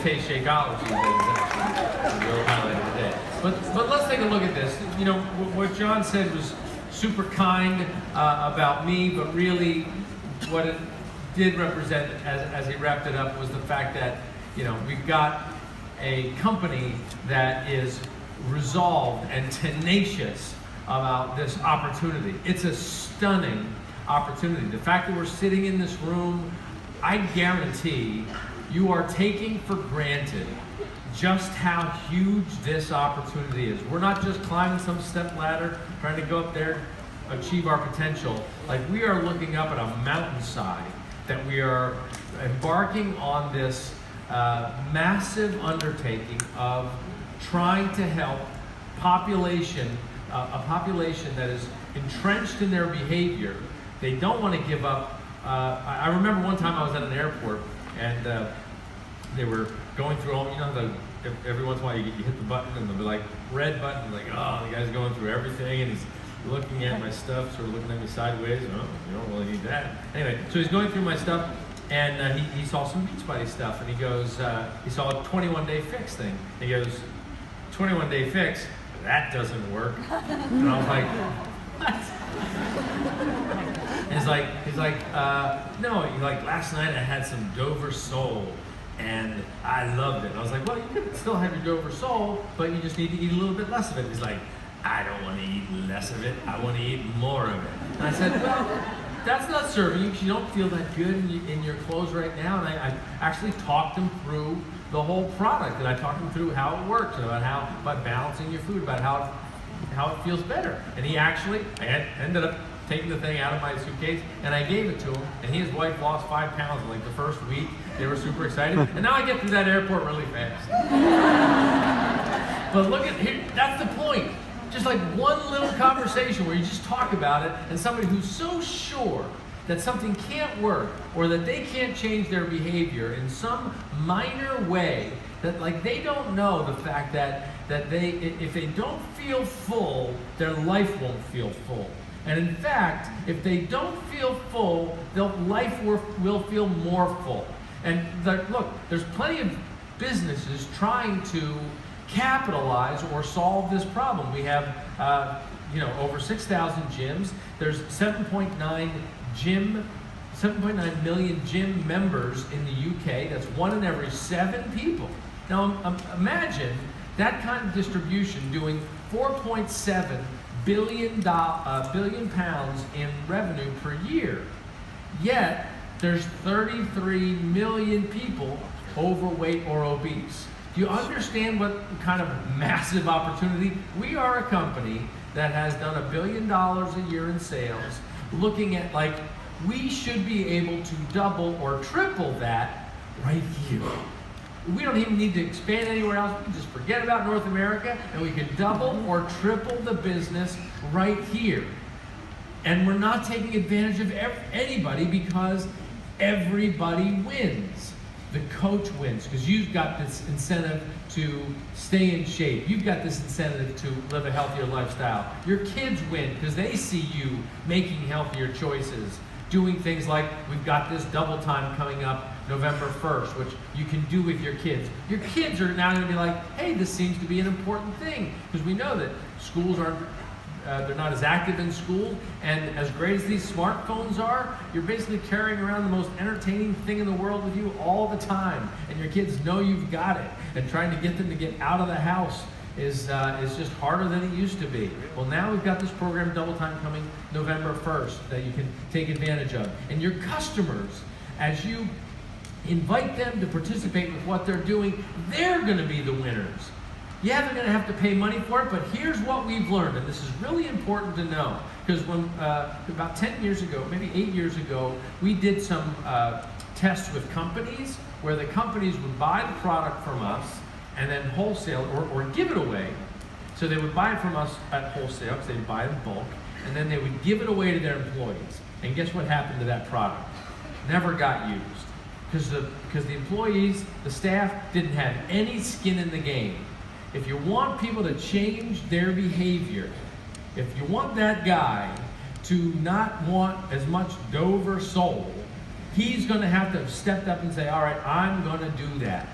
taste Shakeology that is actually highlighted today. But let's take a look at this. You know, what John said was super kind about me, but really what it did represent as he wrapped it up was the fact that, you know, we've got a company that is resolved and tenacious about this opportunity. It's a stunning opportunity. The fact that we're sitting in this room, I guarantee you are taking for granted just how huge this opportunity is. We're not just climbing some step ladder, trying to go up there, achieve our potential. Like, we are looking up at a mountainside, that we are embarking on this massive undertaking of trying to help a population that is entrenched in their behavior. They don't want to give up. I remember one time I was at an airport, and they were going through all, you know, every once in a while you hit the button and the like red button, like, oh, the guy's going through everything, and he's looking at my stuff, sort of looking at me sideways. Oh, you don't really need that. Anyway, so he's going through my stuff, and he saw some Beachbody stuff, and he goes, he saw a 21-day fix thing. He goes, 21-day fix? That doesn't work. And I was like, what? He's like, no, like, last night I had some Dover sole, and I loved it. And I was like, well, you could still have your Dover sole, but you just need to eat a little bit less of it. He's like, I don't want to eat less of it. I want to eat more of it. And I said, well, that's not serving you because you don't feel that good in your clothes right now. And I actually talked him through the whole product, and I talked him through how it works, and about balancing your food, about how it feels better. And he actually, I ended up taking the thing out of my suitcase, and I gave it to him, and he and his wife lost 5 pounds in like the first week. They were super excited, and now I get through that airport really fast. But look at here, that's the point. Just like one little conversation where you just talk about it, and somebody who's so sure that something can't work, or that they can't change their behavior in some minor way, that like they don't know the fact that they, if they don't feel full, their life won't feel full. And in fact, if they don't feel full, their life will feel more full. And look, there's plenty of businesses trying to capitalize or solve this problem. We have over 6,000 gyms. There's 7.9 million gym members in the UK. That's 1 in every 7 people. Now imagine that kind of distribution doing 4.7 billion pounds in revenue per year. Yet there's 33 million people overweight or obese. Do you understand what kind of massive opportunity? We are a company that has done $1 billion a year in sales, looking at like, we should be able to double or triple that right here. We don't even need to expand anywhere else. We can just forget about North America, and we can double or triple the business right here. And we're not taking advantage of anybody because everybody wins. The coach wins because you've got this incentive to stay in shape. You've got this incentive to live a healthier lifestyle. Your kids win because they see you making healthier choices, doing things like we've got this double time coming up November 1st, which you can do with your kids. Your kids are now going to be like, hey, this seems to be an important thing, because we know that schools aren't, they're not as active in school, and as great as these smartphones are, you're basically carrying around the most entertaining thing in the world with you all the time, and your kids know you've got it, and trying to get them to get out of the house is just harder than it used to be. Well, now we've got this program Double Time coming November 1st that you can take advantage of. And your customers, as you invite them to participate with what they're doing, they're going to be the winners. Yeah, they're going to have to pay money for it, but here's what we've learned, and this is really important to know, because when about 10 years ago, maybe 8 years ago, we did some tests with companies where the companies would buy the product from us and then wholesale or give it away. So they would buy it from us at wholesale because they'd buy it in bulk, and then they would give it away to their employees. And guess what happened to that product? Never got used. Because the employees, the staff, didn't have any skin in the game. If you want people to change their behavior, if you want that guy to not want as much Dover sole, he's going to have to have stepped up and say, all right, I'm going to do that.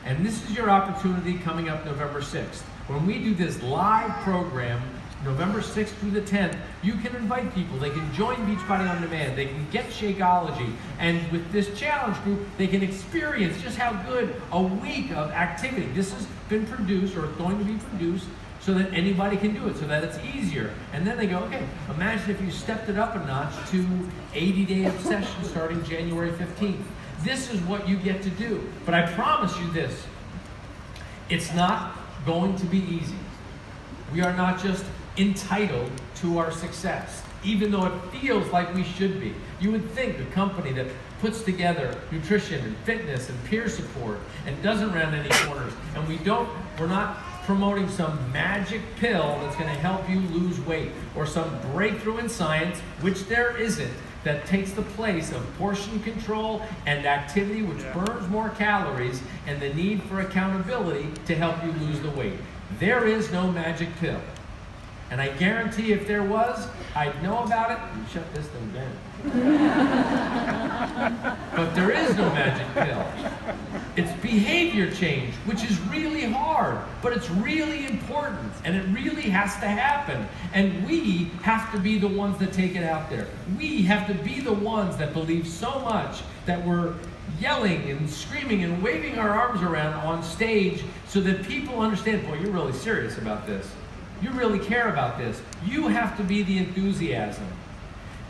And this is your opportunity coming up November 6th. When we do this live program, November 6th through the 10th, you can invite people. They can join Beachbody On Demand. They can get Shakeology. And with this challenge group, they can experience just how good a week of activity. This has been produced or going to be produced so that anybody can do it, so that it's easier. And then they go, okay, imagine if you stepped it up a notch to 80-day obsession starting January 15th. This is what you get to do. But I promise you this, it's not going to be easy. We are not just entitled to our success, even though it feels like we should be. You would think a company that puts together nutrition and fitness and peer support and doesn't round any corners, and we're not promoting some magic pill that's going to help you lose weight or some breakthrough in science, which there isn't, that takes the place of portion control and activity which burns more calories and the need for accountability to help you lose the weight. There is no magic pill. And I guarantee if there was, I'd know about it and shut this thing down. But there is no magic pill. It's behavior change, which is really hard, but it's really important, and it really has to happen. And we have to be the ones that take it out there. We have to be the ones that believe so much that we're yelling and screaming and waving our arms around on stage so that people understand, boy, you're really serious about this. You really care about this. You have to be the enthusiasm.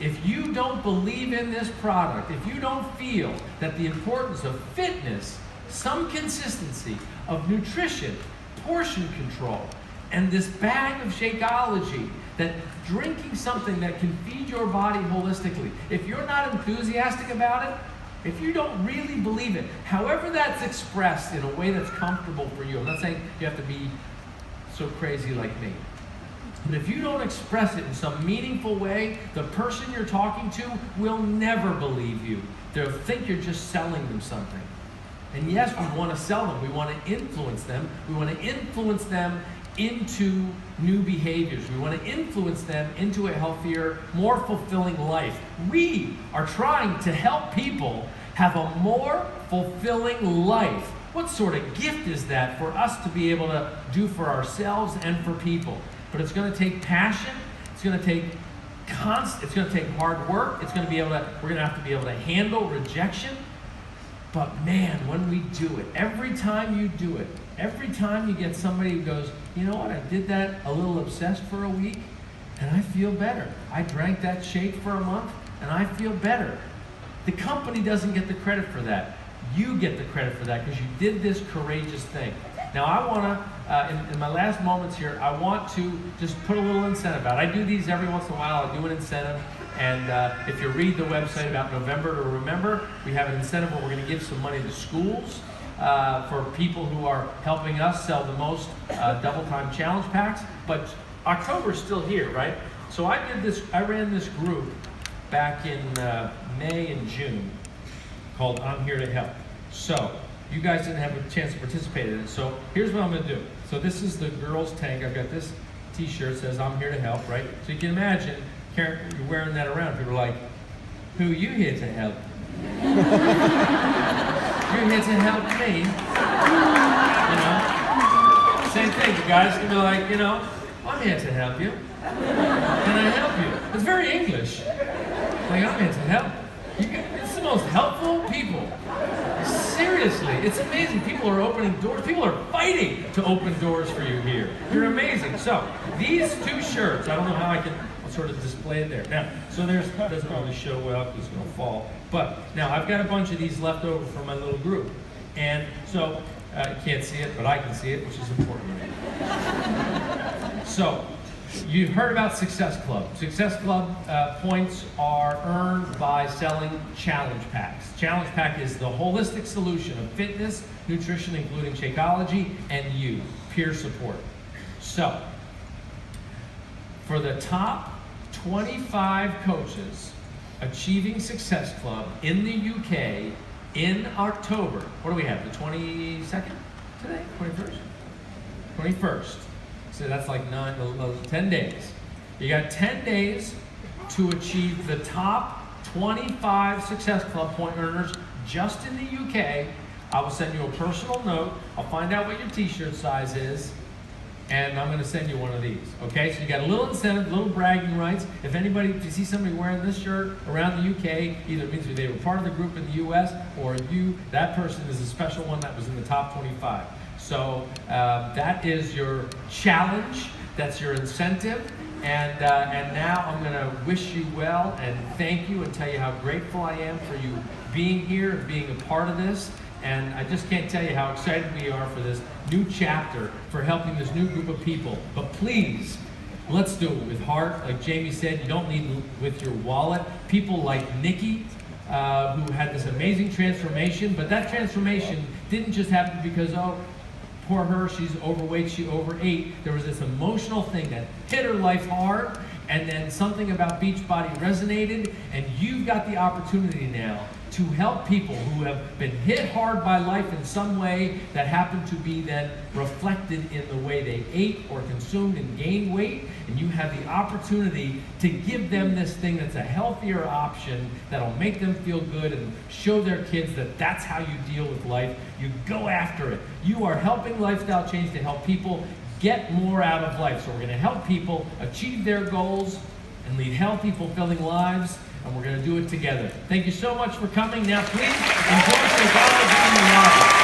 If you don't believe in this product, if you don't feel that the importance of fitness, some consistency, of nutrition, portion control, and this bag of Shakeology, that drinking something that can feed your body holistically, if you're not enthusiastic about it, if you don't really believe it, however that's expressed in a way that's comfortable for you, I'm not saying you have to be so crazy like me. But if you don't express it in some meaningful way, the person you're talking to will never believe you. They'll think you're just selling them something. And yes, we want to sell them. We want to influence them. We want to influence them into new behaviors. We want to influence them into a healthier, more fulfilling life. We are trying to help people have a more fulfilling life. What sort of gift is that for us to be able to do for ourselves and for people? But it's going to take passion. It's going to take it's going to take hard work. We're going to have to be able to handle rejection. But man, when we do it, every time you do it, every time you get somebody who goes, you know what, I did that a little obsessed for a week and I feel better. I drank that shake for a month and I feel better. The company doesn't get the credit for that. You get the credit for that because you did this courageous thing. Now I want to, in my last moments here, I want to just put a little incentive out. I do these every once in a while. I do an incentive. And if you read the website about November to Remember, we have an incentive where we're going to give some money to schools for people who are helping us sell the most double time challenge packs. But October's still here, right? So I ran this group back in May and June called I'm Here to Help. So you guys didn't have a chance to participate in it. So here's what I'm going to do. So this is the girls' tank. I've got this t-shirt that says I'm here to help, right? So you can imagine you're wearing that around. People are like, who are you here to help? You're here to help me. You know? Same thing. The guys can be like, you know, I'm here to help you. Can I help you? It's very English. Like, I'm here to help. It's the most helpful people. Seriously, it's amazing. People are opening doors. People are fighting to open doors for you here. You're amazing. So these two shirts, I don't know how I can sort of display it there. Now, so doesn't really show well because it's going to fall. But now I've got a bunch of these left over from my little group. And so you can't see it, but I can see it, which is important. So you heard about Success Club. Success Club points are earned by selling challenge packs. Challenge pack is the holistic solution of fitness, nutrition, including Shakeology, and you, peer support. So, for the top 25 coaches achieving Success Club in the UK in October, what do we have, the 22nd today? 21st? 21st. So that's like 10 days. You got 10 days to achieve the top 25 Success Club point earners just in the UK. I will send you a personal note. I'll find out what your t-shirt size is, and I'm going to send you one of these. Okay, so you got a little incentive, little bragging rights. If you see somebody wearing this shirt around the UK, either it means they were part of the group in the US, or that person is a special one that was in the top 25. So that is your challenge. That's your incentive. And now I'm going to wish you well and thank you and tell you how grateful I am for you being here and being a part of this. And I just can't tell you how excited we are for this new chapter, for helping this new group of people. But please, let's do it with heart. Like Jamie said, you don't need with your wallet. People like Nikki, who had this amazing transformation, but that transformation didn't just happen because, oh, poor her, she's overweight, she overate. There was this emotional thing that hit her life hard, and then something about Beachbody resonated, and you've got the opportunity now to help people who have been hit hard by life in some way that happened to be then reflected in the way they ate or consumed and gained weight, and you have the opportunity to give them this thing that's a healthier option that'll make them feel good and show their kids that that's how you deal with life. You go after it. You are helping Lifestyle Change to help people get more out of life. So we're going to help people achieve their goals and lead healthy, fulfilling lives, and we're going to do it together. Thank you so much for coming. Now, please enjoy some dollars in the lobby.